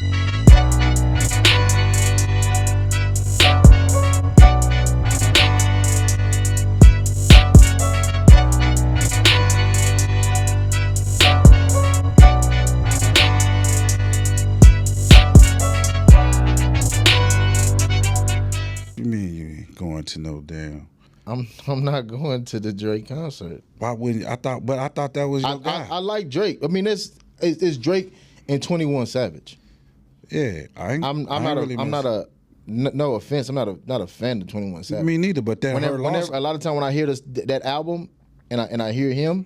You mean you ain't going to no damn? I'm not going to the Drake concert. Why wouldn't you? I thought that was your guy. I like Drake. I mean, it's Drake and 21 Savage. Yeah, I'm not a no offense. I'm not a fan of 21 Savage. Me neither. But that whenever, a lot of time when I hear that album and I hear him,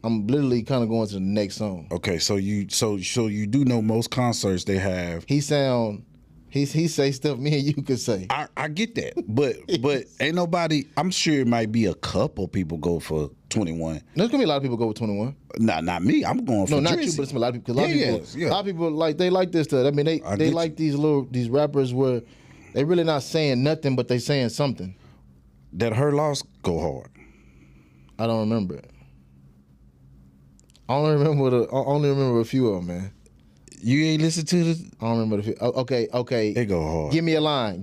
I'm literally kind of going to the next song. Okay, so you do know most concerts they have. He say stuff me and you could say. I get that, but ain't nobody. I'm sure it might be a couple people go for 21. There's gonna be a lot of people go with 21. Not me. I'm going for not Drizzy. you, but it's a lot of people. A lot of people like they like this stuff. I mean, they like these rappers where they really not saying nothing, but they saying something. That Her Loss go hard. I don't remember it. I only remember a few of them, man. You ain't listen to this? I don't remember the few. Okay. It go hard. Give me a line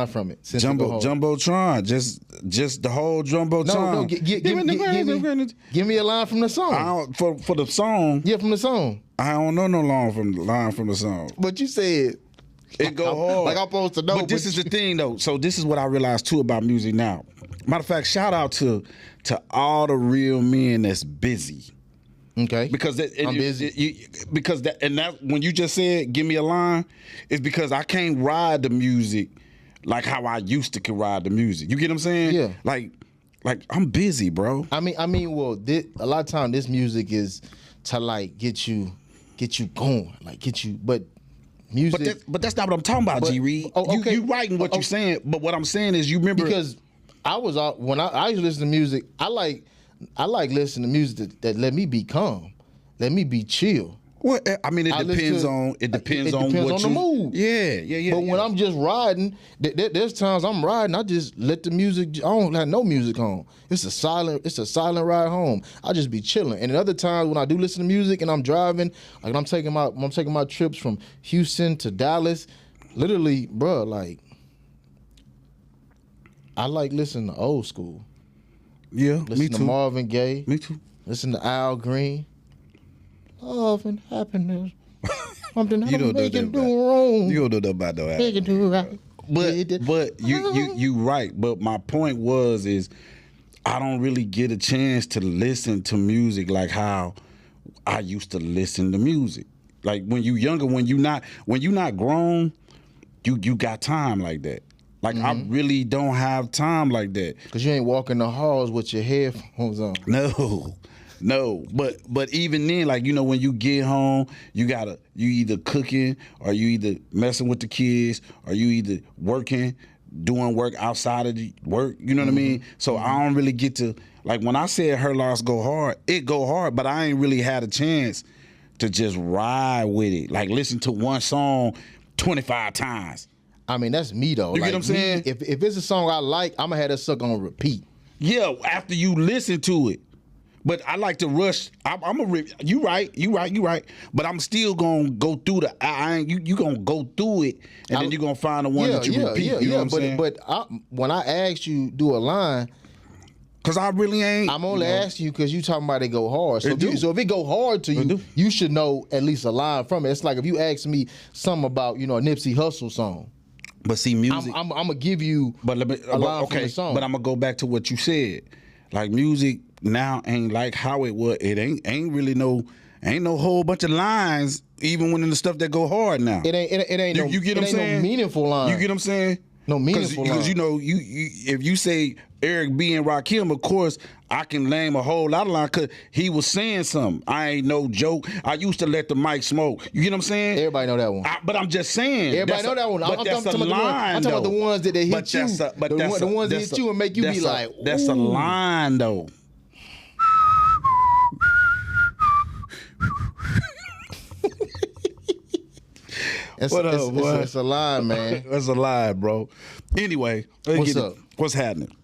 from it. Jumbotron, just the whole Jumbotron. No, give me a line from the song. For the song. Yeah, from the song. I don't know no line from the song. But you said it go hard. Like I'm supposed to know. But this is the thing though. So this is what I realized too about music now. Matter of fact, shout out to all the real men that's busy. Okay. Because I'm busy. That when you just said give me a line, it's because I can't ride the music like how I used to can ride the music. You get what I'm saying? Yeah. Like I'm busy, bro. I mean, well, a lot of time this music is to like get you going, like get you. But music. But that's not what I'm talking about, G Reed. Okay. You writing what you're saying, but what I'm saying is you remember because I was when I used to listen to music. I like listening to music that let me be calm, let me be chill. Well, I mean, it depends on what the mood. Yeah. But when I'm just riding, there's times I'm riding, I just let the music. I don't have no music on. It's a silent ride home. I just be chilling. And at other times when I do listen to music and I'm driving, like I'm taking my trips from Houston to Dallas, literally, bro, like I like listening to old school. Yeah, listen me too. to Marvin Gaye. Me too. Listen to Al Green. Love and happiness. Something you don't make know it do wrong. You don't know about no Al. Make it do right. But you right. But my point is I don't really get a chance to listen to music like how I used to listen to music. Like when you younger, when you not grown, you got time like that. Like I really don't have time like that. Cause you ain't walking the halls with your headphones on. No. But even then, like, you know, when you get home, you either cooking or you either messing with the kids or you either working, doing work outside of the work. You know what I mean? So I don't really get to, like when I said Her Loss go hard, it go hard, but I ain't really had a chance to just ride with it. Like listen to one song 25 times. I mean, that's me though. You get what I'm saying? If it's a song I like, I'm gonna have that sucker on repeat. Yeah, after you listen to it. But I like to rush. You right. But I'm still gonna go through you gonna go through it, and then you gonna find the one that you repeat. You know what I'm saying? But when I asked you do a line, cause I really ain't. I'm only asking you because you talking about it go hard. So if it go hard to you, you should know at least a line from it. It's like if you ask me something about a Nipsey Hussle song. But see, music. I'm gonna give you a line from the song. But I'm gonna go back to what you said. Like music now ain't like how it was. It ain't really ain't no whole bunch of lines even when in the stuff that go hard now. It ain't you get what I'm saying? No meaningful line. You get what I'm saying? No meaningful line. Because you if you say Eric B and Rakim, of course I can name a whole lot of lines because he was saying something. I ain't no joke. I used to let the mic smoke. You get what I'm saying? Everybody know that one. But I'm just saying. Everybody know that one. But that's a line, I'm talking about the ones that they hit you. The ones that hit you and make you be like, ooh. That's a line though. It's a line, man. That's a line, bro. Anyway, what's up? What's happening?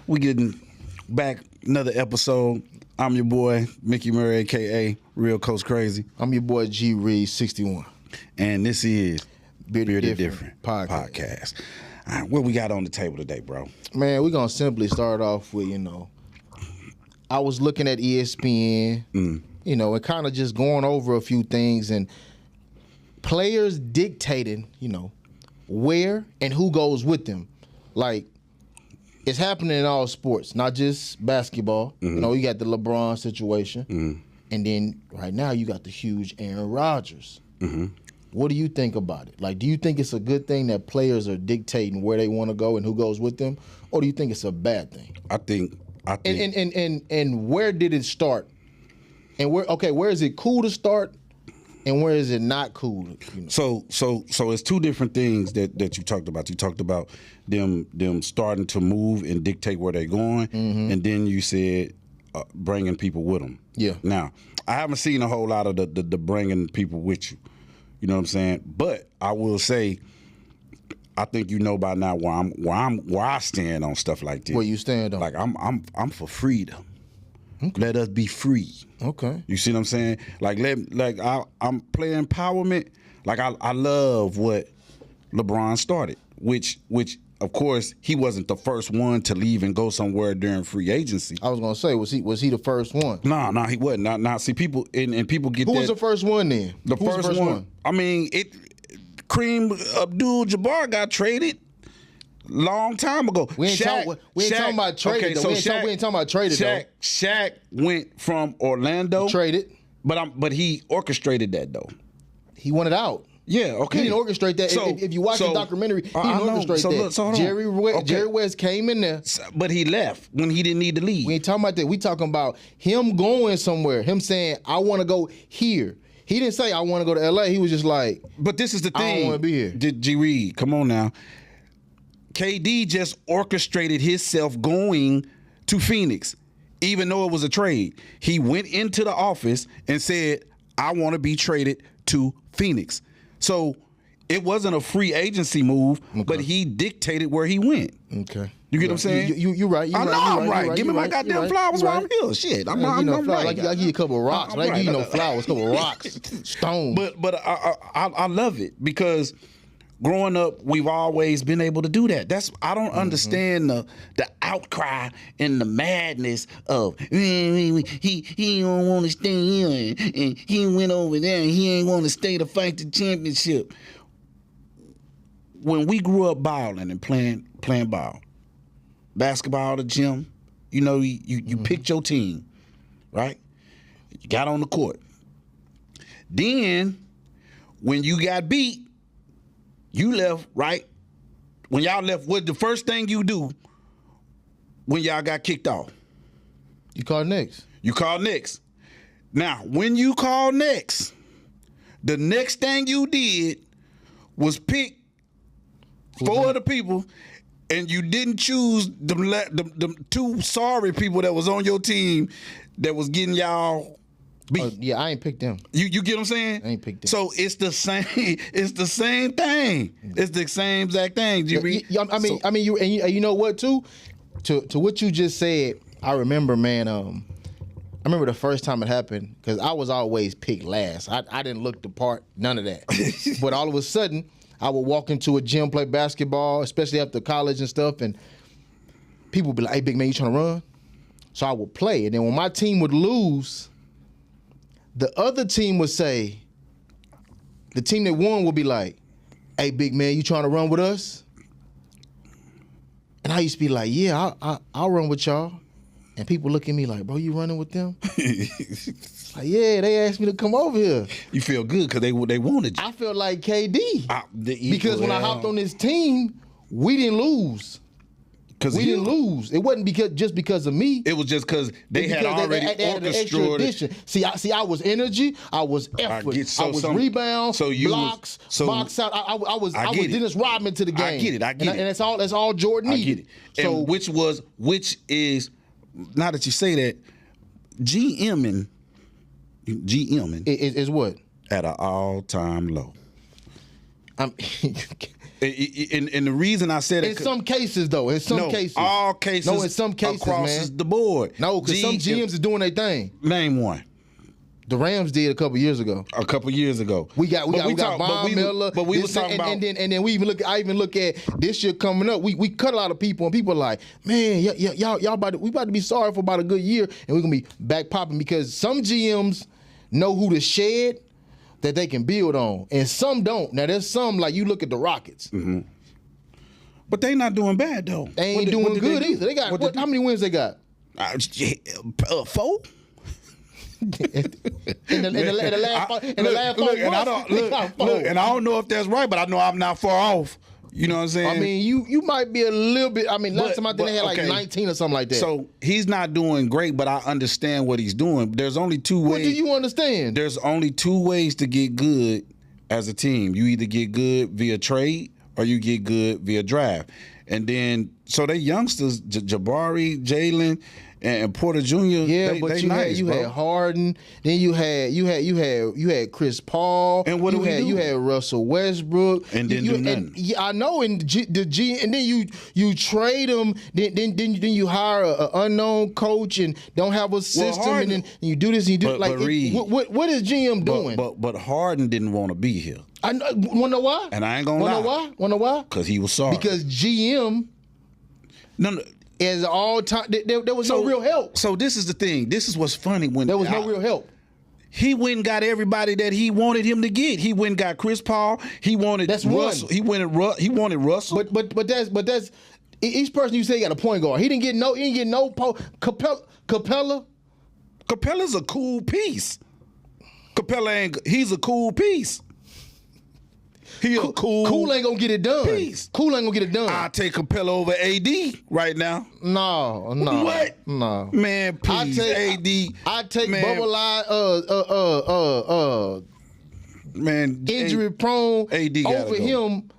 We getting back another episode. I'm your boy Mickey Murray, aka Real Coach Crazy. I'm your boy G Reed 61. And this is Bearded Different Podcast. Podcast. All right, what we got on the table today, bro? Man, we're gonna simply start off with, I was looking at ESPN, and kind of just going over a few things, and players dictating, where and who goes with them. Like, it's happening in all sports, not just basketball. You got the LeBron situation, and then right now you got the huge Aaron Rodgers. What do you think about it? Like, do you think it's a good thing that players are dictating where they want to go and who goes with them, or do you think it's a bad thing? I think. And where did it start? And where is it cool to start, and where is it not cool? So it's two different things that you talked about. You talked about them starting to move and dictate where they're going, and then you said bringing people with them. Yeah. Now, I haven't seen a whole lot of the bringing people with you. You know what I'm saying? But I will say, I think you know by now where I stand on stuff like this. Where you stand on? Like I'm for freedom. Okay. Let us be free. Okay. You see what I'm saying? I'm playing empowerment. Like I love what LeBron started, which of course he wasn't the first one to leave and go somewhere during free agency. I was gonna say, was he the first one? No, he wasn't. Now see people and people get Who that. was the first one then? The first one. I mean, Kareem Abdul-Jabbar got traded long time ago. We ain't talking about traded. Okay, though. We ain't talking about traded. Shaq went from Orlando. Traded. But he orchestrated that though. He wanted out. Yeah, okay. He didn't orchestrate that. If you watch the documentary, he didn't orchestrate that. Jerry West came in there. But he left when he didn't need to leave. We ain't talking about that. We talking about him going somewhere. Him saying, I want to go here. He didn't say, I want to go to L.A. He was just like, but this is the thing. I don't want to be here. G. Reed, come on now. KD just orchestrated himself going to Phoenix, even though it was a trade. He went into the office and said, I want to be traded to Phoenix. So it wasn't a free agency move, but he dictated where he went. Okay. You get what I'm saying? You're right. I know I'm right. Give me my goddamn flowers while I'm here. Shit, I'm right. I give you a couple of rocks. I give you no flowers, a couple of rocks, stones. But I love it because growing up, we've always been able to do that. I don't understand the outcry and the madness of he don't want to stay here and he went over there and he ain't want to stay to fight the championship. When we grew up balling and playing ball, basketball, the gym, you picked your team, right? You got on the court. Then when you got beat, you left, right? When y'all left, what the first thing you do when y'all got kicked off? You call next. You call next. Now, when you call next, the next thing you did was pick four of the people, and you didn't choose the two sorry people that was on your team that was getting y'all beat. Yeah, I ain't picked them. You get what I'm saying? I ain't picked them. So it's the same. It's the same thing. It's the same exact thing. You know what too? To what you just said, I remember, man. I remember the first time it happened because I was always picked last. I didn't look the part, none of that. But all of a sudden, I would walk into a gym, play basketball, especially after college and stuff, and people would be like, "Hey, big man, you trying to run?" So I would play, and then when my team would lose, the other team would say, the team that won would be like, "Hey, big man, you trying to run with us?" And I used to be like, "Yeah, I'll run with y'all." And people look at me like, "Bro, you running with them?" Like, yeah, they asked me to come over here. You feel good because they wanted you. I felt like KD. Because when I hopped on this team, we didn't lose. We didn't lose. It wasn't just because of me. It was just because they had already orchestrated. See, I was energy. I was effort. I was rebounds, blocks, box out. I was Dennis Rodman to the game. I get it. And that's all Jordan needed. I get it. So, and which is, now that you say that, GMing is what? At an all-time low. And the reason I said it, in some cases, though, all cases, in some cases, across man, the board. No, because some GMs is doing their thing. Name one. The Rams did a couple years ago. A couple years ago. We got Von Miller. But we was talking about, and then we even look. I even look at this year coming up. We cut a lot of people, and people are like, man, y'all we about to be sorry for about a good year, and we're gonna be back popping because some GMs know who to shed that they can build on, and some don't. Now there's some like you look at the Rockets. Mm-hmm. But they not doing bad though. They ain't doing good either. They got how many wins they got? 4. in the last 4 months. And I don't know if that's right, but I know I'm not far off. You know what I'm saying? I mean, you might be a little bit. I mean, last time I think they had like 19 or something like that. So he's not doing great, but I understand what he's doing. There's only 2 ways. What do you understand? There's only 2 ways to get good as a team. You either get good via trade or you get good via draft. And then, so they youngsters, Jabari, Jalen, and Porter Jr. Yeah, they, but they you nice, had Harden, then you had Chris Paul, and what you had Russell Westbrook, and didn't do nothing. And, I know, and and then you trade them, then you hire an unknown coach and don't have a system, Harden, and then you do this and you do but Reed, what is GM doing? But Harden didn't want to be here. I know, wanna know why? And I ain't gonna lie. Wanna know why? Because he was sorry. Because GM. No. As all time, there was no real help. So this is the thing. This is what's funny when there was no real help. He went and got everybody that he wanted him to get. He went and got Chris Paul. He wanted Russell. He wanted Russell. But that's each person you say got a point guard. He didn't get no Capella. Capella's a cool piece. He's a cool piece. He a cool ain't gonna get it done. Piece. Cool ain't gonna get it done. I'll take Capella over AD right now. No. What? No. Man, please. AD. I take Bubba man, injury prone AD over him.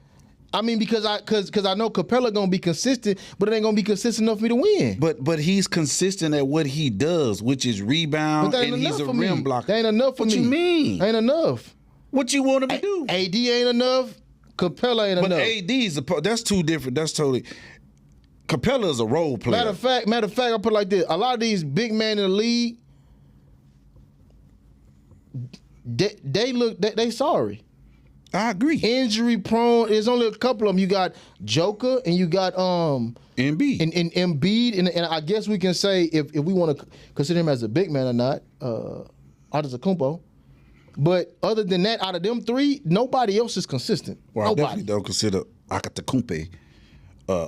I mean, because I know Capella gonna be consistent, but it ain't gonna be consistent enough for me to win. But he's consistent at what he does, which is rebound, and he's a rim blocker. That ain't enough for me. What you mean? Ain't enough. What you want him to do? AD ain't enough. Capella ain't enough. But AD's that's two different. That's totally. Capella's a role player. Matter of fact, I put it like this: a lot of these big men in the league, they sorry. I agree. Injury prone. There's only a couple of them. You got Joker and you got Embiid. And Embiid, and I guess we can say if we want to consider him as a big man or not, Antetokounmpo. But other than that, out of them 3, nobody else is consistent. Well, nobody. I definitely don't consider Antetokounmpo.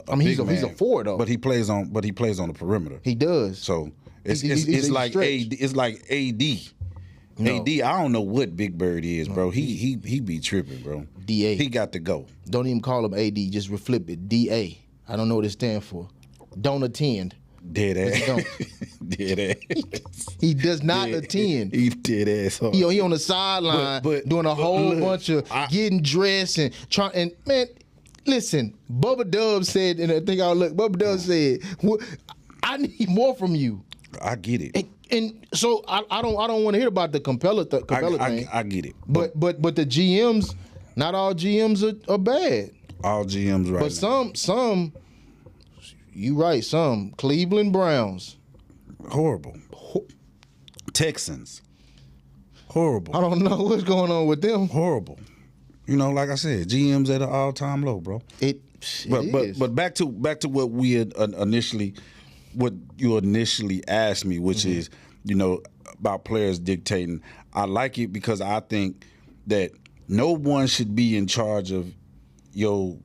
I mean, he's a forward though. But he plays on the perimeter. He does. So it's like AD. It's like AD. No. AD, I don't know what Big Bird is, bro. He be tripping, bro. DA. He got to go. Don't even call him AD. Just flip it. DA. I don't know what it stands for. Don't attend. Dead ass. Dead ass. He does not attend. He dead ass. He on the sideline doing a whole bunch of getting dressed and trying. And man, listen, Bubba Dub said, and I think Bubba Dub said, I need more from you. I get it. And so I don't want to hear about the Capella thing. I get it. But the GMs, not all GMs are bad. All GMs right. But some. You right, some Cleveland Browns. Horrible. Texans. Horrible. I don't know what's going on with them. Horrible. You know, like I said, GM's at an all-time low, bro. It is. But back to what we had what you initially asked me, which is, you know, about players dictating. I like it because I think that no one should be in charge of your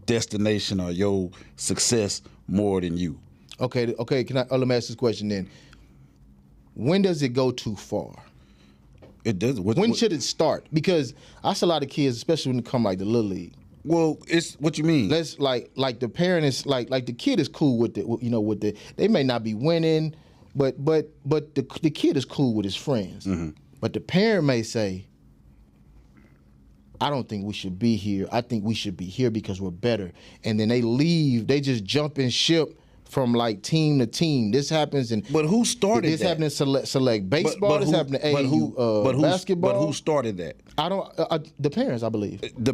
destination or your success more than you. Okay. Let me ask this question then. When does it go too far? It does. When should it start? Because I see a lot of kids, especially when they come like the little league. Well, it's what you mean. Let's like the parent is like the kid is cool with it. They may not be winning, but the kid is cool with his friends. Mm-hmm. But the parent may say, I don't think we should be here. I think we should be here because we're better. And then they leave. They just jump in ship from like team to team. This happens in. But who started this that? This happened in select baseball. This happened in AAU basketball. But who started that? I don't. The parents, I believe. The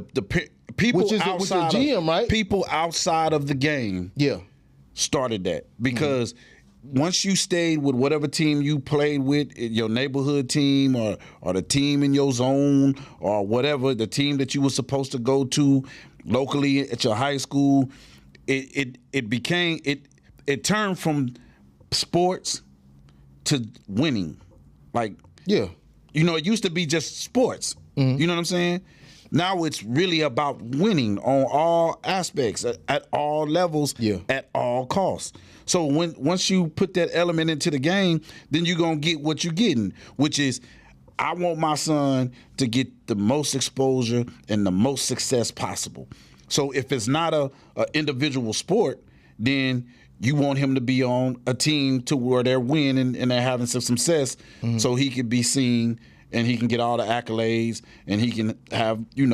people outside which is GM, right? People outside of the game. Yeah. Started that because once you stayed with whatever team you played with, your neighborhood team or the team in your zone or whatever, the team that you were supposed to go to locally at your high school, it turned from sports to winning. Like, Yeah. it used to be just sports. You know what I'm saying? Now it's really about winning on all aspects, at all levels, at all costs. So once you put that element into the game, then you're going to get what you're getting, which is, I want my son to get the most exposure and the most success possible. So if it's not a individual sport, then you want him to be on a team to where they're winning and they're having some success, so he can be seen and he can get all the accolades and he can have, Do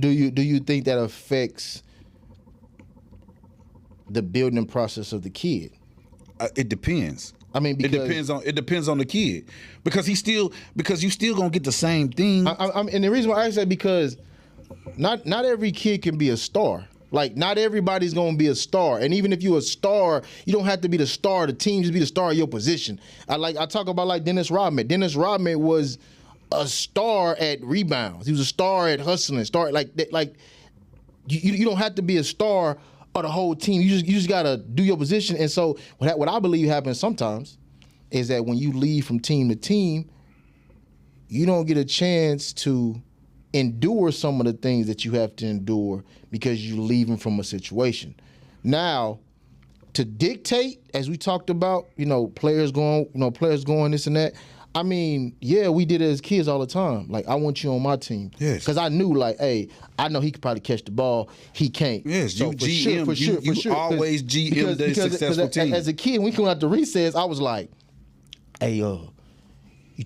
you think that affects the building process of the kid? It depends. I mean, because it depends on the kid, because you still gonna get the same thing. And the reason why I say, because not every kid can be a star. Like, not everybody's gonna be a star, and even if you're a star, you don't have to be the star of the team. Just be the star of your position. I talk about like Dennis Rodman. Dennis Rodman was a star at rebounds. He was a star at hustling. You don't have to be a star of the whole team. You just gotta do your position. And so what I believe happens sometimes is that when you leave from team to team, you don't get a chance to endure some of the things that you have to endure because you're leaving from a situation. Now, to dictate, as we talked about, players going this and that. I mean, yeah, we did it as kids all the time. Like, I want you on my team. Yes. Because I knew, like, hey, I know he could probably catch the ball. He can't. Yes, you GM. For sure. Always GM the successful team. As a kid, when we come out to recess, I was like, hey, you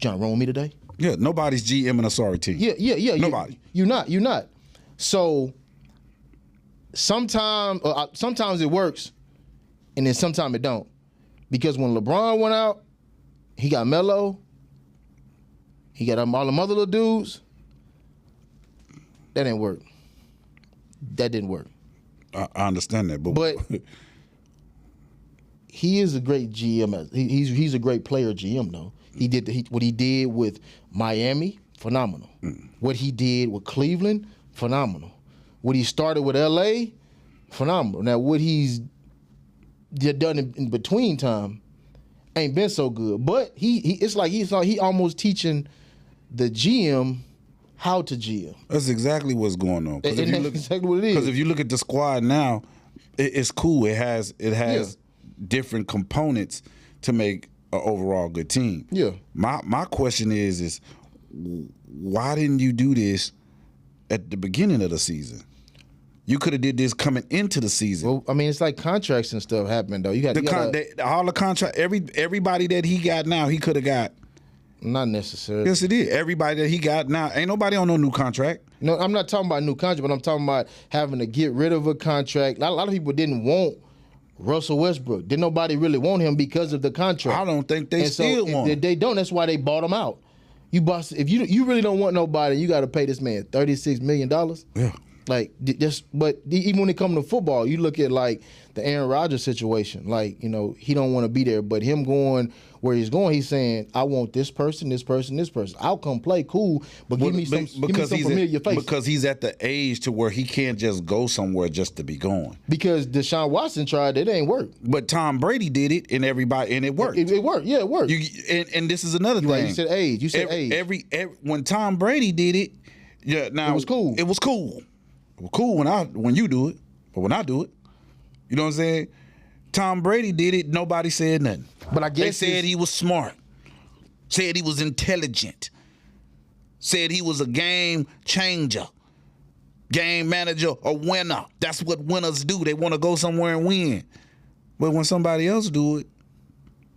trying to run with me today? Yeah, nobody's GM in a sorry team. Yeah. Nobody. You're not. So sometimes it works, and then sometimes it don't. Because when LeBron went out, he got Melo. He got all them other little dudes. That didn't work. That didn't work. I understand that, but he is a great GM. He's a great player GM though. He did what he did with Miami, phenomenal. What he did with Cleveland, phenomenal. What he started with LA, phenomenal. Now what he's done in between time ain't been so good. But it's like he's almost teaching the GM how to GM. That's exactly what's going on. And that's exactly what it is. Because if you look at the squad now, it's cool. It has different components to make an overall good team. Yeah. My question is why didn't you do this at the beginning of the season? You could have did this coming into the season. Well, I mean, it's like contracts and stuff happening though. All the contract, everybody that he got now, he could have got. Not necessarily. Yes, it is. Everybody that he got now, ain't nobody on no new contract. No, I'm not talking about new contract, but I'm talking about having to get rid of a contract. A lot of people didn't want Russell Westbrook. Didn't nobody really want him because of the contract. I don't think they still want him. They don't. That's why they bought him out. If you really don't want nobody, you got to pay this man $36 million. Yeah. Like, but even when it comes to football, you look at like the Aaron Rodgers situation. Like, he don't want to be there, but him going where he's going, he's saying, I want this person, this person, this person. I'll come play, cool, but give me some familiar face. Because he's at the age to where he can't just go somewhere just to be going. Because Deshaun Watson tried, it ain't work. But Tom Brady did it, and it worked. It worked. Yeah, it worked. And this is another thing. Right, you said age. When Tom Brady did it, now it was cool. It was cool. It was cool when you do it, but when I do it, you know what I'm saying? Tom Brady did it, nobody said nothing. But I guess they said he was smart, said he was intelligent, said he was a game changer, game manager, a winner. That's what winners do. They want to go somewhere and win. But when somebody else do it,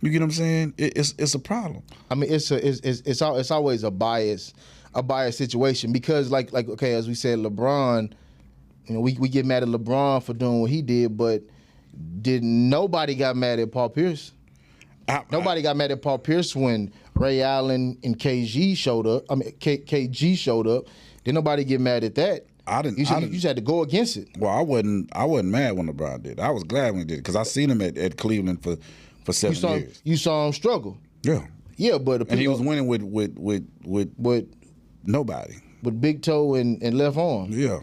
you get what I'm saying? It's a problem. I mean, it's always a bias situation because like okay, as we said, LeBron. We get mad at LeBron for doing what he did, but nobody got mad at Paul Pierce? Nobody got mad at Paul Pierce when Ray Allen and KG showed up. KG showed up. Did nobody get mad at that? You just had to go against it. Well, I wasn't mad when LeBron did. I was glad when he did it because I seen him at Cleveland for for 7 years. You saw him struggle. Yeah. Yeah, but And he was winning with nobody. with big toe and left arm. Yeah.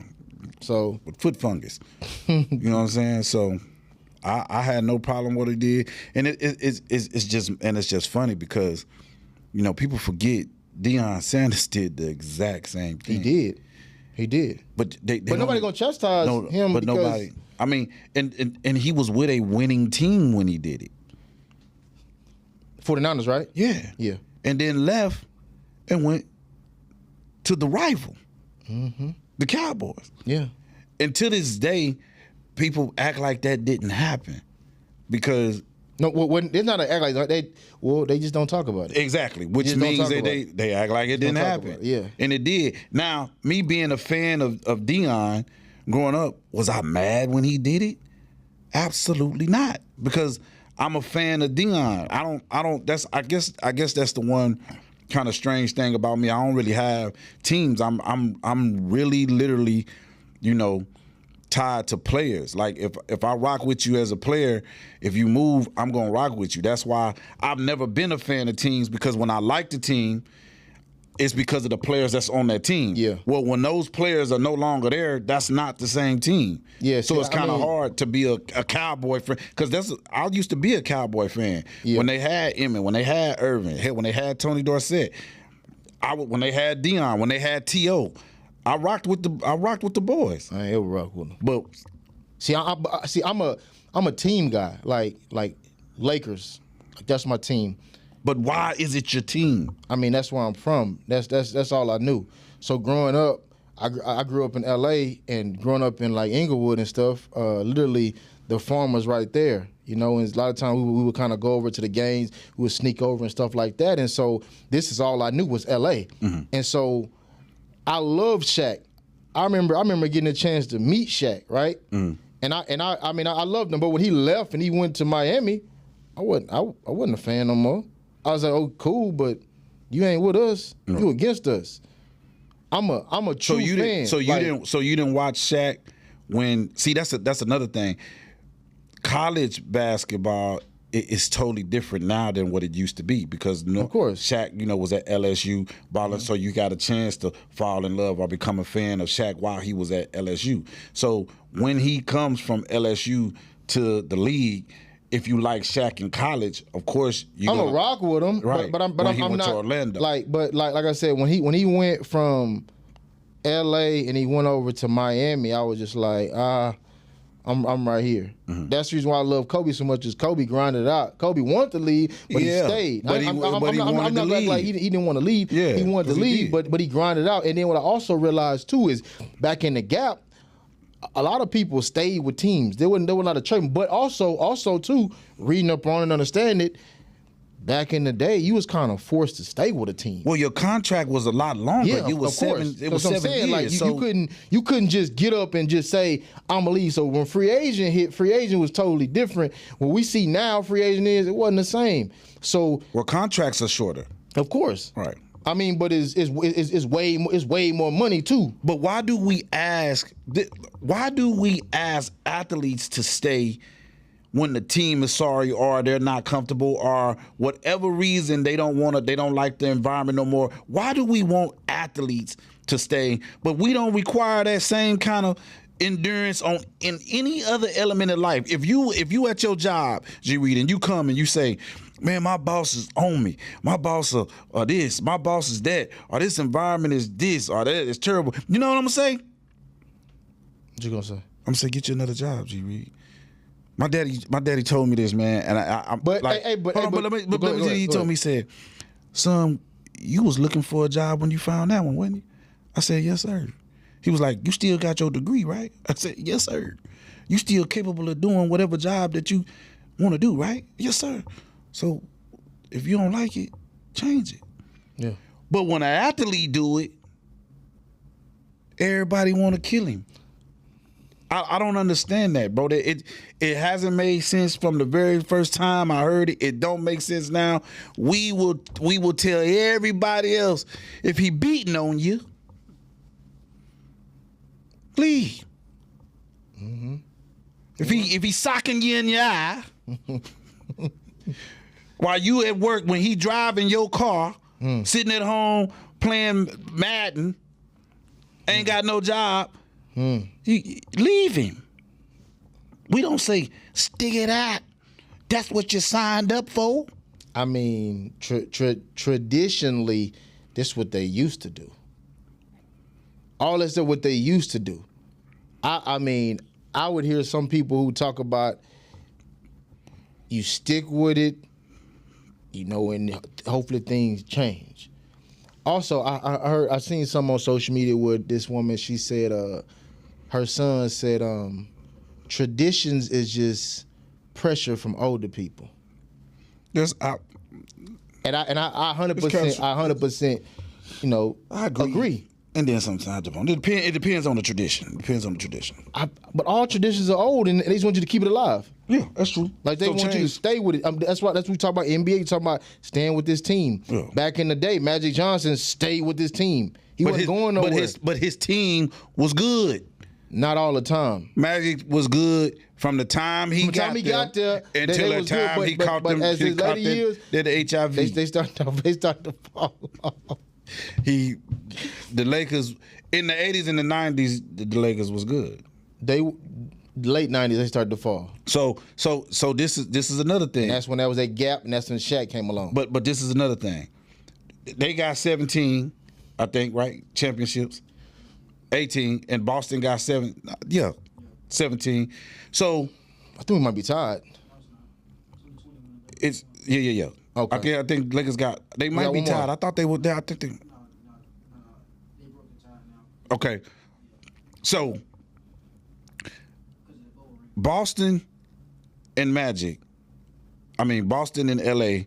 So With foot fungus. You know what I'm saying? So I had no problem with what he did. And it's just funny because, you know, people forget Deion Sanders did the exact same thing. He did. But they nobody gonna chastise him. But because nobody. I mean, and he was with a winning team when he did it. 49ers, right? Yeah. Yeah. And then left and went to the rival, the Cowboys. Yeah. And to this day, people act like that didn't happen because No, when it's not an act like they just don't talk about it. exactly, which Just don't means talk that about they act like it didn't talk happen. about it, yeah. And it did. Now, me being a fan of Deion growing up, was I mad when he did it? Absolutely not, because I'm a fan of Deion. I don't. That's I guess that's the one kind of strange thing about me. I don't really have teams. I'm really literally, you know, tied to players. Like if I rock with you as a player, if you move, I'm gonna rock with you. That's why I've never been a fan of teams, because when I like the team, it's because of the players that's on that team. Yeah. Well, when those players are no longer there, that's not the same team. Yeah, So see, it's I kind of mean- hard to be a Cowboy fan, because I used to be a Cowboy fan Yeah. when they had Emmett, when they had Irvin, when they had Tony Dorsett, when they had Deion, when they had T.O. I rocked with the boys. I ain't ever rock with them. But See, I'm a team guy. Like Lakers. Like, that's my team. why is it your team? I mean, that's where I'm from. That's all I knew. So growing up, I grew up in L.A. and growing up in like Inglewood and stuff. Literally, the farm was right there. You know, and a lot of times we would kind of go over to the games. We would sneak over and stuff like that. And so this is all I knew was L.A. And so I loved Shaq. I remember getting a chance to meet Shaq, right? And I mean I loved him, but when he left and he went to Miami, I wasn't a fan no more. I was like, oh, cool, but you ain't with us. You against us. I'm a true fan. So you didn't watch Shaq when? See, that's another thing. College basketball is totally different now than what it used to be, because Of course. Shaq, was at LSU balling, so you got a chance to fall in love or become a fan of Shaq while he was at LSU. So when he comes from LSU to the league, if you like Shaq in college, of course you're I'm a rock with him, Right. But I'm When he went not to Orlando. like I said, when he went from L.A. and he went over to Miami, I was just like, I'm right here. Mm-hmm. That's the reason why I love Kobe so much. Is Kobe grinded it out. Kobe wanted to leave, but Yeah, he stayed. but he wanted to not leave. like he didn't want to leave. Yeah, he wanted to 'cause he leave, did. but he grinded out. And then what I also realized too is back in the Gap, a lot of people stayed with teams. They were not a trade, but also too, reading up on it and understanding it. Back in the day, you was kind of forced to stay with a team. Well, your contract was a lot longer. Yeah, it was of course. 7. It was That's what 7 I'm saying. years. Like you couldn't just get up and just say I'm gonna leave. So when free agent hit, free agent was totally different. What we see now, free agent it wasn't the same. So well, contracts are shorter. of course, Right. I mean, but it's way more money too. But why do we ask athletes to stay when the team is sorry or they're not comfortable or whatever reason they don't like the environment no more? Why do we want athletes to stay, but we don't require that same kind of endurance in any other element of life? If you at your job, G Reed, and you come and you say, man, my boss is on me. My boss are this. My boss is that. Or this environment is this. Or that is terrible. You know what I'm gonna say? What you gonna say? I'm gonna say, get you another job, G Reed. My daddy told me this, man, and I'm But, like, hey, but- hold on, hey, but let me but go tell you, ahead, he go told ahead. me, he said, son, you was looking for a job when you found that one, wasn't you? I said, yes, sir. He was like, you still got your degree, right? I said, yes, sir. You still capable of doing whatever job that you want to do, right? Yes, sir. So if you don't like it, change it. Yeah. But when an athlete do it, everybody want to kill him. I don't understand that, bro. It hasn't made sense from the very first time I heard it. It don't make sense now. We will tell everybody else, if he beating on you, leave. If he socking you in your eye, While you at work, when he driving your car, sitting at home playing Madden, ain't got no job, leave him. We don't say, stick it out. That's what you signed up for. I mean, traditionally, this is what they used to do. All this is what they used to do. I mean, I would hear some people who talk about you stick with it, and hopefully things change. Also, I seen some on social media where this woman, she said, her son said, traditions is just pressure from older people. Yes, I 100%, I agree. And then sometimes it depends on the tradition. But all traditions are old, and they just want you to keep it alive. Yeah, that's true. Like they want you to stay with it. That's what we talk about NBA. You talk about staying with this team. Yeah. Back in the day, Magic Johnson stayed with this team. He wasn't going nowhere. But his team was good. Not all the time. Magic was good from the time he got there until the time he caught them. As his later years, the HIV. They start to fall off. The Lakers in the 80s and the 90s, the Lakers was good. Late 90s, they started to fall. So this is another thing. And that's when there was that gap, and that's when Shaq came along. But this is another thing. They got 17, I think, right? Championships. 18, and Boston got 17. So I think we might be tied. It's yeah. Okay. I think Lakers they might be tied. I thought they were there. I think they. They broke the tie now. Okay. So Boston and Magic, Boston and LA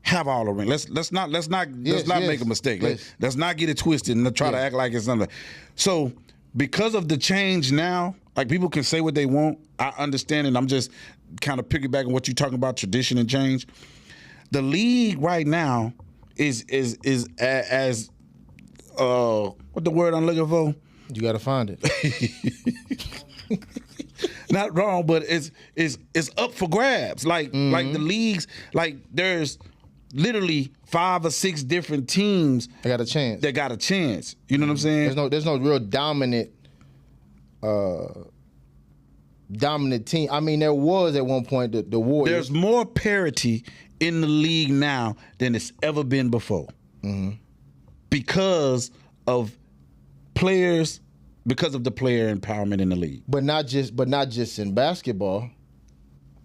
have all the rings. Let's not make a mistake. Let's not get it twisted and try to act like it's something. So because of the change now, like people can say what they want. I understand it. I'm just kind of piggybacking what you're talking about, tradition and change. The league right now is as what the word I'm looking for? You got to find it. Not wrong, but it's up for grabs. Like the leagues, like there's literally 5 or 6 different teams that got a chance. You know what I'm saying? There's no real dominant team. I mean, there was at one point the Warriors. There's more parity in the league now than it's ever been before. Mm-hmm. Because of players, because of the player empowerment in the league. But not just in basketball,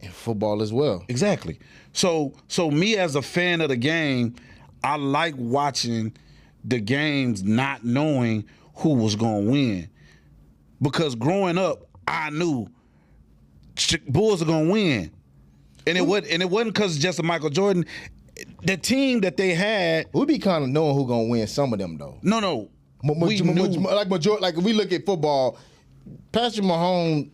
in football as well. Exactly. So me as a fan of the game, I like watching the games not knowing who was going to win. Because growing up, I knew Bulls are going to win. And it wasn't because just of Michael Jordan. The team that they had, we be kind of knowing who going to win some of them though. No. Like if we look at football, Patrick Mahomes,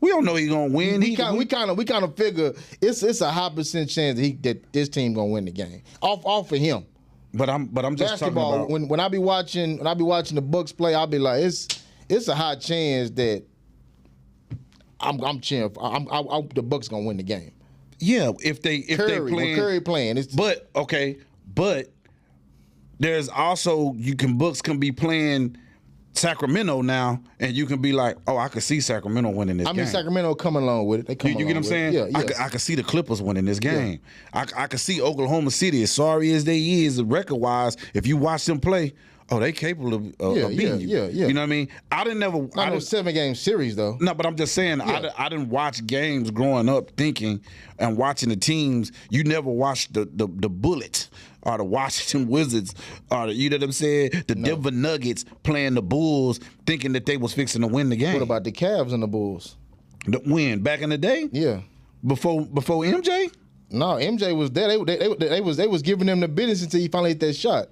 we don't know he's gonna win. We kind of figure it's a high percent chance that this team gonna win the game off of him. But I'm just basketball. Talking about when I be watching the Bucks play, I'll be like it's a high chance that I'm cheering. The Bucks gonna win the game. Yeah, if they playing, when Curry playing. But there's also Bucks can be playing Sacramento now, and you can be like, oh, I could see Sacramento winning this game. Sacramento coming along with it. They come you get what I'm saying? Yeah, yes. I could see the Clippers winning this game. Yeah. I could see Oklahoma City, as sorry as they is record-wise, if you watch them play, they capable of beating you. Yeah. You know what I mean? I didn't 7-game series though. No, but I'm just saying I didn't watch games growing up thinking and watching the teams. You never watched the Bullets or the Washington Wizards or you know what I'm saying? The Denver Nuggets playing the Bulls thinking that they was fixing to win the game. What about the Cavs and the Bulls? When? Back in the day? Yeah. Before MJ? No, MJ was there. They was giving them the business until he finally hit that shot.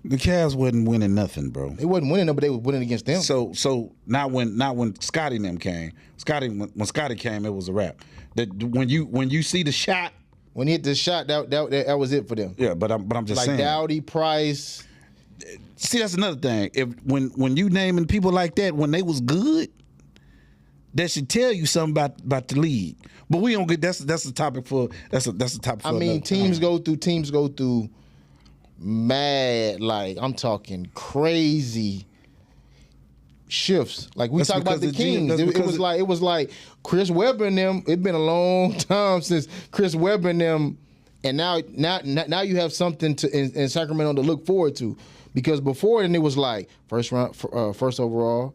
The Cavs wasn't winning nothing, bro. They wasn't winning them, but they was winning against them. So not when Scotty and them came. When Scotty came, it was a wrap. That when you see the shot, when he hit the shot, that was it for them. Yeah, but I'm just saying. Like Dowdy, Price. See, that's another thing. When you naming people like that when they was good, that should tell you something about the league. But we don't get that's a topic for that's a topic for I mean, another teams time. go through mad, like I'm talking crazy shifts. Like we That's talk about because the the GM Kings. It was like Chris Webber and them. It's been a long time since Chris Webber and them, and now you have something in Sacramento to look forward to. Because before then it was like first overall,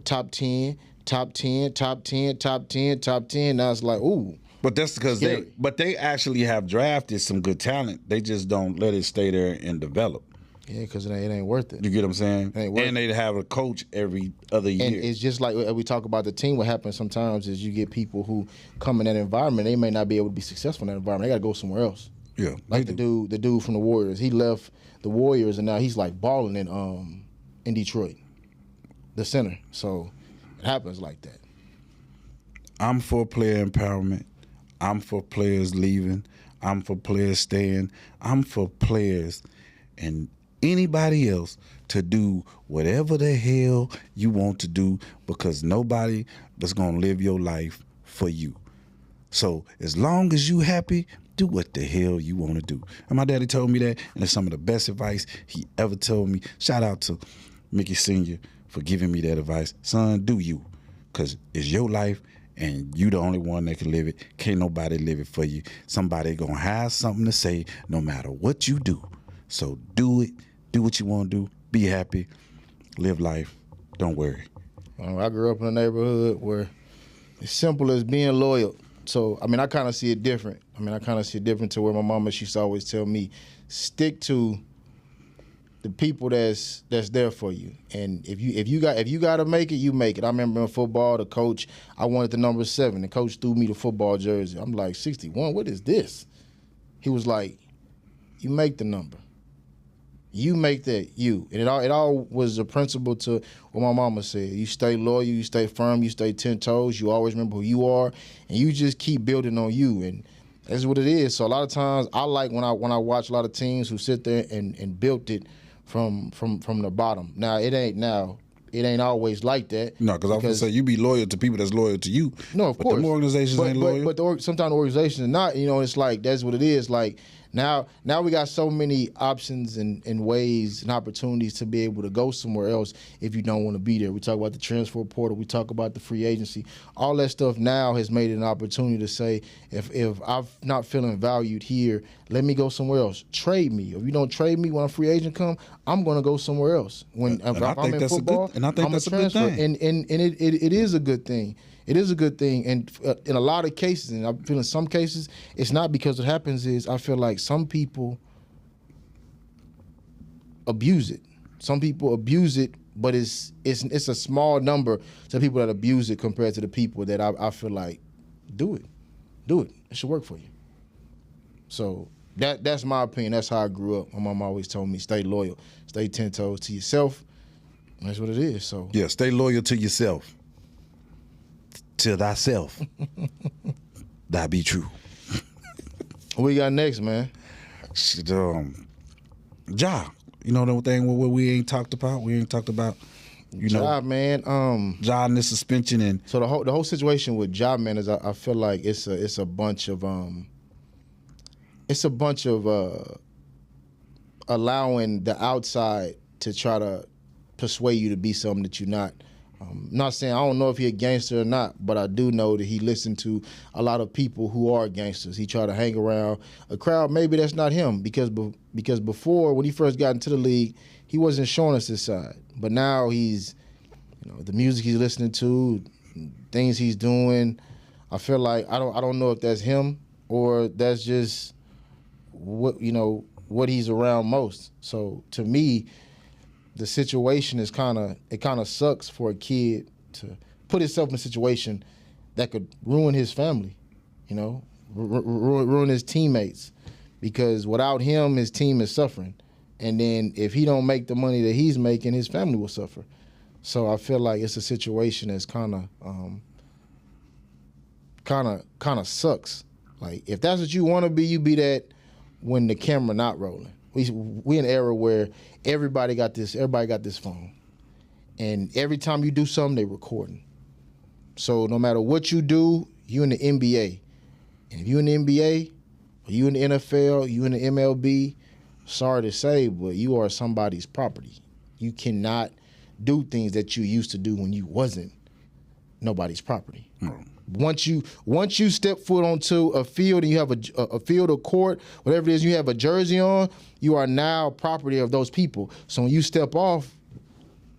top 10, top 10, top 10, top 10, top 10. Now it's like, ooh. But that's because they actually have drafted some good talent. They just don't let it stay there and develop. Yeah, because it ain't worth it. You get what I'm saying? It ain't worth And they have a coach every other year. And it's just like we talk about the team. What happens sometimes is you get people who come in that environment. They may not be able to be successful in that environment. They got to go somewhere else. Yeah, Like the dude from the Warriors. He left the Warriors and now he's like balling in Detroit, the center. So it happens like that. I'm for player empowerment. I'm for players leaving. I'm for players staying. I'm for players and anybody else to do whatever the hell you want to do because nobody is going to live your life for you. So as long as you happy, do what the hell you want to do. And my daddy told me that, and it's some of the best advice he ever told me. Shout out to Mickey Sr. for giving me that advice. Son, do you, because it's your life, and you the only one that can live it. Can't nobody live it for you. Somebody gonna have something to say no matter what you do. So do it. Do what you want to do. Be happy. Live life. Don't worry. I grew up in a neighborhood where it's simple as being loyal. So, I mean, I kind of see it different. To where my mama, she used to always tell me, stick to the people that's there for you. And if you got to make it, you make it. I remember in football, the coach, I wanted the number 7. The coach threw me the football jersey. I'm like, 61, what is this? He was like, you make the number. You make that you. And it all was a principle to what my mama said. You stay loyal, you stay firm, you stay 10 toes, you always remember who you are, and you just keep building on you. And that's what it is. So a lot of times I like when I watch a lot of teams who sit there and built it from the bottom. Now it ain't always like that. No, because I was going to say, you be loyal to people that's loyal to you. No, of but course. But the organizations ain't loyal. But sometimes the organizations are not. It's like, that's what it is. Like, now we got so many options and ways and opportunities to be able to go somewhere else if you don't want to be there. We talk about the transfer portal. We talk about the free agency. All that stuff now has made it an opportunity to say, if I'm not feeling valued here, let me go somewhere else. Trade me. If you don't trade me when a free agent come, I'm going to go somewhere else. If I'm in football, I think that's a good thing. And it is a good thing. It is a good thing, and in a lot of cases, and I feel in some cases, it's not because what happens is I feel like some people abuse it. Some people abuse it, but it's a small number to people that abuse it compared to the people that I feel like do it. It should work for you. So that's my opinion. That's how I grew up. My mom always told me, stay loyal, stay 10 toes to yourself. And that's what it is. So yeah, stay loyal to yourself. To thyself. That be true. What we got next, man? Ja. You know the thing what we ain't talked about? We ain't talked about, Ja, man. Ja and the suspension and so the whole situation with Ja, man, is I feel like it's a bunch of allowing the outside to try to persuade you to be something that you're not. Not saying I don't know if he a gangster or not, but I do know that he listened to a lot of people who are gangsters. He tried to hang around a crowd maybe that's not him because before when he first got into the league, he wasn't showing us his side. But now he's, the music he's listening to, things he's doing. I feel like I don't know if that's him or that's just what he's around most. So to me, the situation is kind of sucks for a kid to put himself in a situation that could ruin his family, ruin his teammates, because without him, his team is suffering, and then if he don't make the money that he's making, his family will suffer. So I feel like it's a situation that's kind of sucks. Like if that's what you want to be, you be that when the camera not rolling. We in an era where everybody got this phone, and every time you do something, they recording. So no matter what you do, you in the NBA. And if you in the NBA, or you in the NFL, you in the MLB, sorry to say, but you are somebody's property. You cannot do things that you used to do when you wasn't nobody's property. Once you step foot onto a field and you have a field or court, whatever it is, you have a jersey on, you are now property of those people. So when you step off,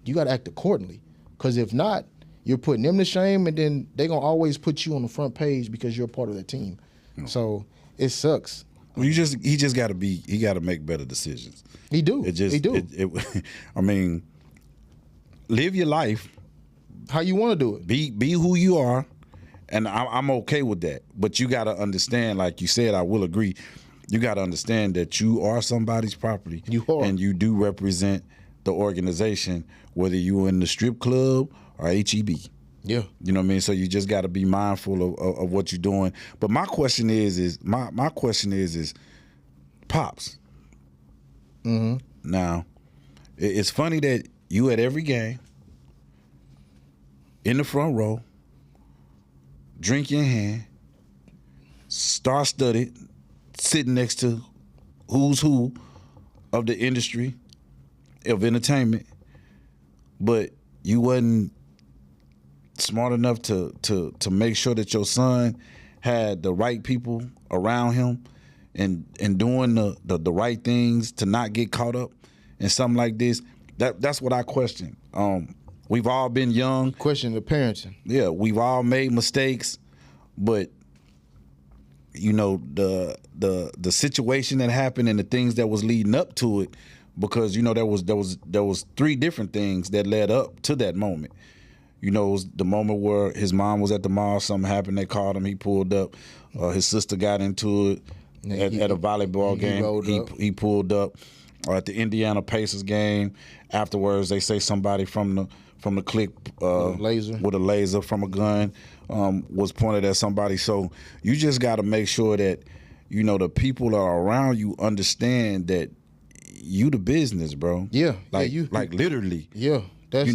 you got to act accordingly. Because if not, you're putting them to shame, and then they're going to always put you on the front page because you're a part of that team. So it sucks. Well, he just got to make better decisions. He do. He do. I mean, live your life. How you want to do it. Be who you are, and I'm okay with that. But you got to understand, like you said, I will agree. You got to understand that you are somebody's property. You are. And you do represent the organization, whether you're in the strip club or HEB. Yeah. You know what I mean? So you just got to be mindful of what you're doing. But my question is Pops. Mm-hmm. Now, it's funny that you at every game, in the front row, drink in hand, star-studded, sitting next to who's who of the industry of entertainment, but you wasn't smart enough to make sure that your son had the right people around him and doing the right things to not get caught up in something like this. That's what I question. We've all been young. Question the parenting. Yeah, we've all made mistakes, but you know the situation that happened and the things that was leading up to it, because you know there was three different things that led up to that moment. You know, it was the moment where his mom was at the mall, something happened, they called him, he pulled up. His sister got into it at a volleyball game. He pulled up. At the Indiana Pacers game, afterwards they say somebody from the clique with a laser from a gun was pointed at somebody. So you just got to make sure that you know the people that are around you understand that you the business, bro. Yeah, like literally. Yeah, that's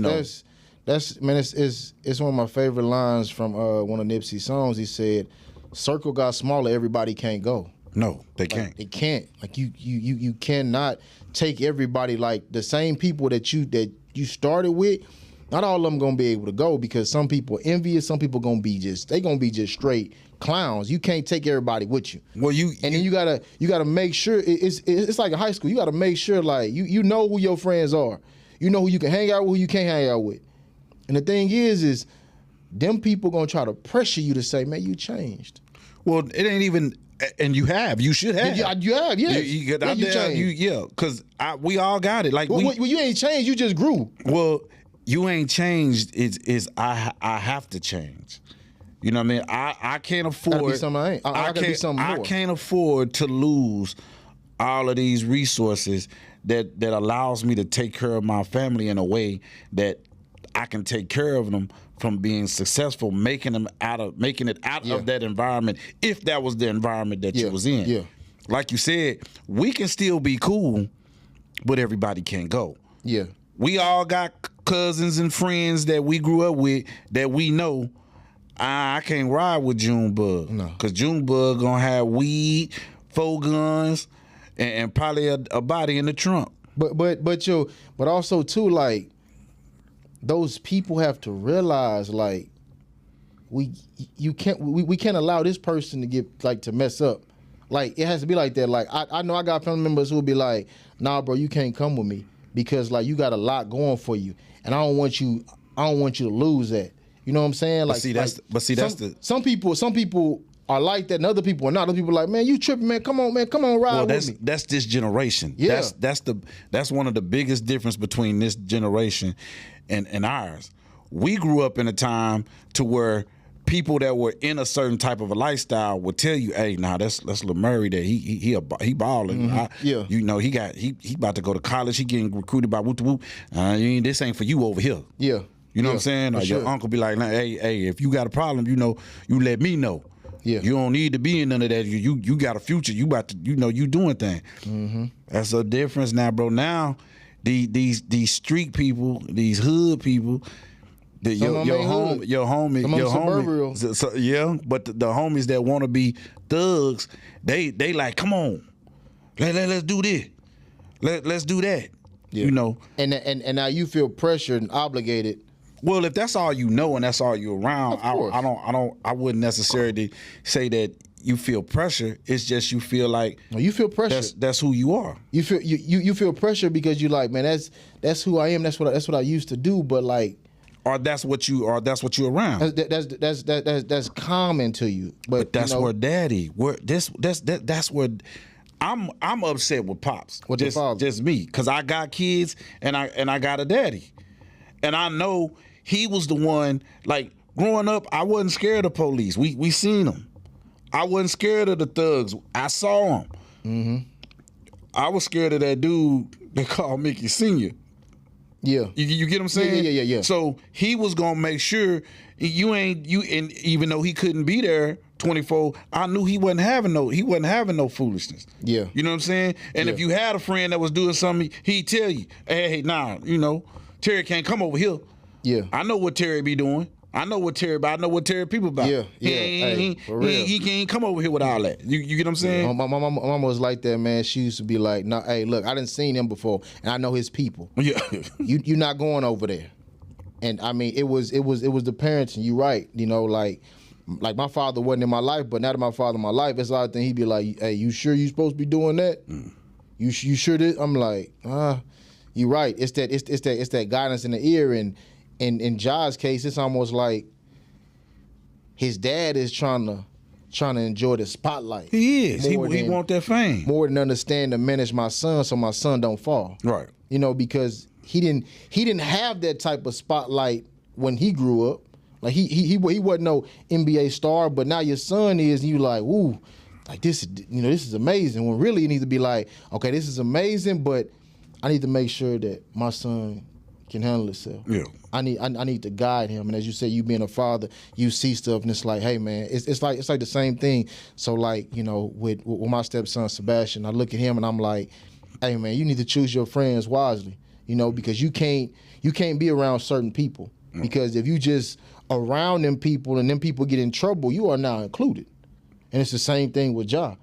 man. It's one of my favorite lines from one of Nipsey's songs. He said, "Circle got smaller, everybody can't go." No, they can't. They can't. Like you cannot take everybody, like the same people that you started with. Not all of them gonna be able to go because some people are envious. Some people gonna be just straight clowns. You can't take everybody with you. Well, then you gotta make sure it's like a high school. You gotta make sure like you know who your friends are. You know who you can hang out with, who you can't hang out with. And the thing is them people gonna try to pressure you to say, man, you changed. Well, it ain't even. And you should have. You have, yeah. Because we all got it. Like well, you ain't changed, you just grew. Well, you ain't changed. I have to change. You know what I mean? I can't afford. Gotta be something I ain't. I gotta be something more. I can't afford to lose all of these resources that allows me to take care of my family in a way that I can take care of them from being successful, making it out of that environment, if that was the environment that you was in. Yeah. Like you said, we can still be cool, but everybody can't go. Yeah. We all got cousins and friends that we grew up with that we know. I can't ride with Junebug. No. Because Junebug gonna have weed, 4 guns, and probably a body in the trunk. But also too, like, those people have to realize, like, we can't allow this person to get, like, to mess up. Like, it has to be like that. Like, I know I got family members who will be like, nah, bro, you can't come with me because, like, you got a lot going for you, and I don't want you to lose that. You know what I'm saying? Like, some people are like that, and other people are not. Other people are like, man, you tripping, man. Come on, ride with me. That's this generation. Yeah. That's one of the biggest difference between this generation and ours. We grew up in a time to where people that were in a certain type of a lifestyle would tell you, "Hey, nah, that's Lil Murray. That he balling. Yeah, you know, he about to go to college. He getting recruited by Whoop Whoop. This ain't for you over here. Yeah, you know what I'm saying? Or your uncle be like, nah, hey, if you got a problem, you know, you let me know. Yeah, you don't need to be in none of that. You got a future. You about to, you doing things. Mm-hmm. That's a difference now, bro. Now, these street people, these hood people, Some of them ain't hood. Your homie, Some of your them homie. suburban. Yeah, but the homies that want to be thugs, they like, come on, let's do this, let's do that. Yeah. You know. And now you feel pressured and obligated. Well, if that's all you know and that's all you're around, Of course. I wouldn't necessarily say that you feel pressure. It's just you feel like No, you feel pressure. that's who you are. You feel you feel pressure because you like, man, that's who I am. That's what I used to do. But like, Or that's what you're around. that's common to you. But That's you know, where daddy, that's where I'm upset with pops. With the just, father. just me, cause I got kids and I got a daddy, and I know he was the one. Like growing up, I wasn't scared of police. We seen them. I wasn't scared of the thugs. I saw them. Mm-hmm. I was scared of that dude they called Mickey Senior. yeah, You get what I'm saying? Yeah. So he was gonna make sure and even though he couldn't be there 24, I knew he wasn't having no foolishness. Yeah. You know what I'm saying? And if Yeah. you had a friend that was doing something, he'd tell you, hey, nah, Terry can't come over here. yeah. I know what Terry be doing. I know what Terry people about. Yeah, yeah. Hey, for real. He can't come over here with all that. You get what I'm saying? My mama was like that, man. She used to be like, "No, hey, look, I didn't seen him before, and I know his people. Yeah. You're not going over there." And I mean, it was the parents, and you're right. You know, like my father wasn't in my life, but now that my father in my life, it's a lot of things. He'd be like, "Hey, you sure you supposed to be doing that? You sure this?" I'm like, you're right. It's that guidance in the ear, and in Ja's case, it's almost like his dad is trying to enjoy the spotlight. He is. He more than- want that fame. more than understand to manage my son so my son don't fall. Right. You know, because he didn't have that type of spotlight when he grew up. Like he wasn't no NBA star, but now your son is, and you like, woo, like this is amazing. When really you need to be like, okay, this is amazing, but I need to make sure that my son can handle himself. Yeah. I need to guide him. And as you say, you being a father, you see stuff and it's like, hey man, it's like the same thing. So like, with my stepson Sebastian, I look at him and I'm like, hey man, you need to choose your friends wisely, because you can't be around certain people. Because if you just around them people and them people get in trouble, you are now included. And it's the same thing with Ja.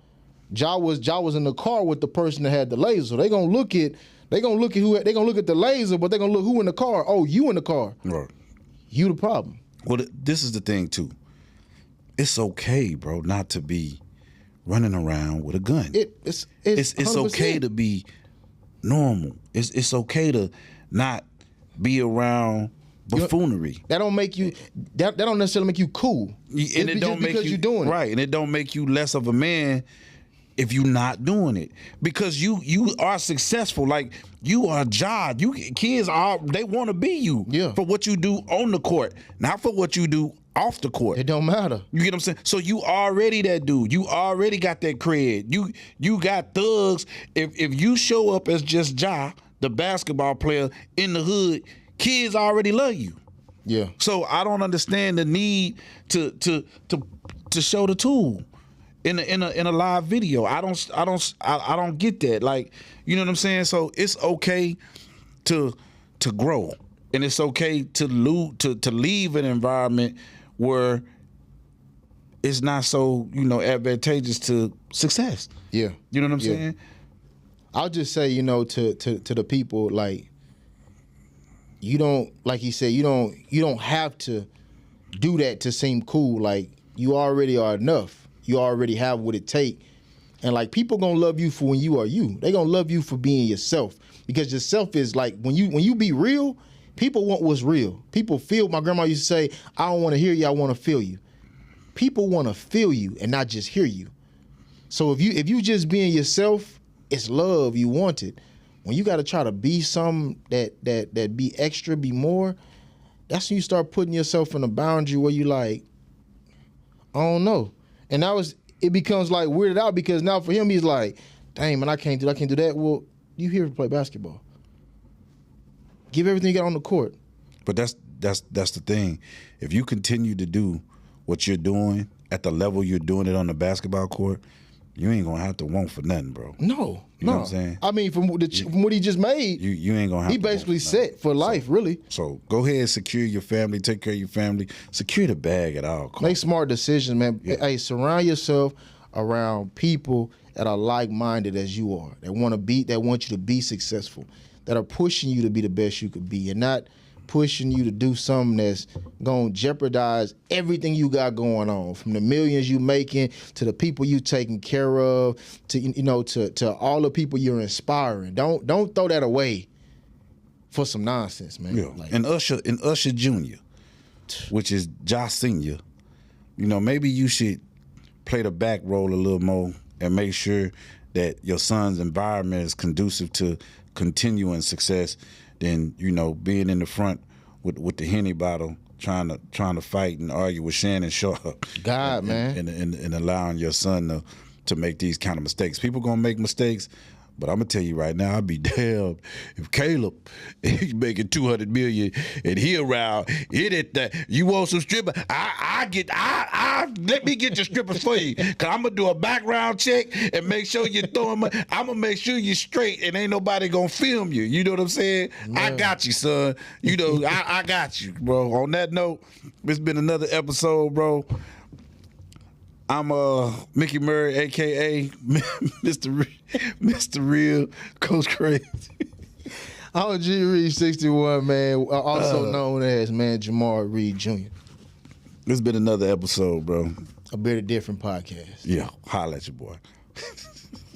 Ja was in the car with the person that had the laser. So they're gonna look at the laser, but they're gonna look who in the car. Oh, you in the car. Right. You the problem. Well, this is the thing too. It's okay, bro, not to be running around with a gun. It's okay to be normal. It's okay to not be around buffoonery. That don't make you. That don't necessarily make you cool. And it don't make because you you're doing it. right, and it don't make you less of a man if you're not doing it, because you are successful. Like you are Ja. Kids they want to be you. Yeah. For what you do on the court, not for what you do off the court. It don't matter. You get what I'm saying? So you already that dude. You already got that cred. You got thugs. If you show up as just Ja, the basketball player in the hood, kids already love you. Yeah. So I don't understand the need to show the tool in a live video. I don't get that. Like, you know what I'm saying? So it's okay to grow, and it's okay to leave an environment where it's not so advantageous to success. Yeah. You know what I'm Yeah. saying? I'll just say, to the people, like, you don't, like he said, you don't have to do that to seem cool. Like, you already are enough. You already have what it take. And like, people gonna love you for when you are you. They gonna love you for being yourself. Because yourself is like, when you be real, people want what's real. People feel, my grandma used to say, I don't want to hear you, I want to feel you. People want to feel you and not just hear you. So if you just being yourself, it's love, you want it. When you got to try to be something that be extra, be more, that's when you start putting yourself in a boundary where you like, I don't know. And now it becomes like weirded out, because now for him, he's like, dang, man, I can't do that. Well, you here to play basketball. Give everything you got on the court. But that's the thing. If you continue to do what you're doing at the level you're doing it on the basketball court, you ain't gonna have to want for nothing, bro. No, You know what I'm saying? I mean, from what he just made, You ain't gonna have he to want basically for nothing. set for life, really. So go ahead and secure your family, take care of your family, secure the bag at all costs. Make smart decisions, man. Hey, surround yourself around people that are like-minded as you are, that want you to be successful, that are pushing you to be the best you could be, and not pushing you to do something that's gonna jeopardize everything you got going on, from the millions you making to the people you taking care of, to to all the people you're inspiring. Don't throw that away for some nonsense, man. Yeah. And Usher Jr., which is Josh Sr., maybe you should play the back role a little more and make sure that your son's environment is conducive to continuing success than, being in the front with the Henny bottle trying to fight and argue with Shannon Sharp. God, man. And allowing your son to make these kind of mistakes. People gonna make mistakes, but I'm gonna tell you right now, I'd be damned if Caleb he's making $200 million and he around it at that. You want some stripper? Let me get your strippers for you. Cause I'm gonna do a background check and make sure you're throwing I'm gonna make sure you're straight and ain't nobody gonna film you. You know what I'm saying? Yeah. I got you, son. I got you, bro. On that note, it's been another episode, bro. I'm Mickey Murray, aka Mr. Real Coach Crazy. I'm G Reed 61, man, also known as Jamar Reed Jr. It's been another episode, bro. A bit of different podcast. Yeah, holla at your boy.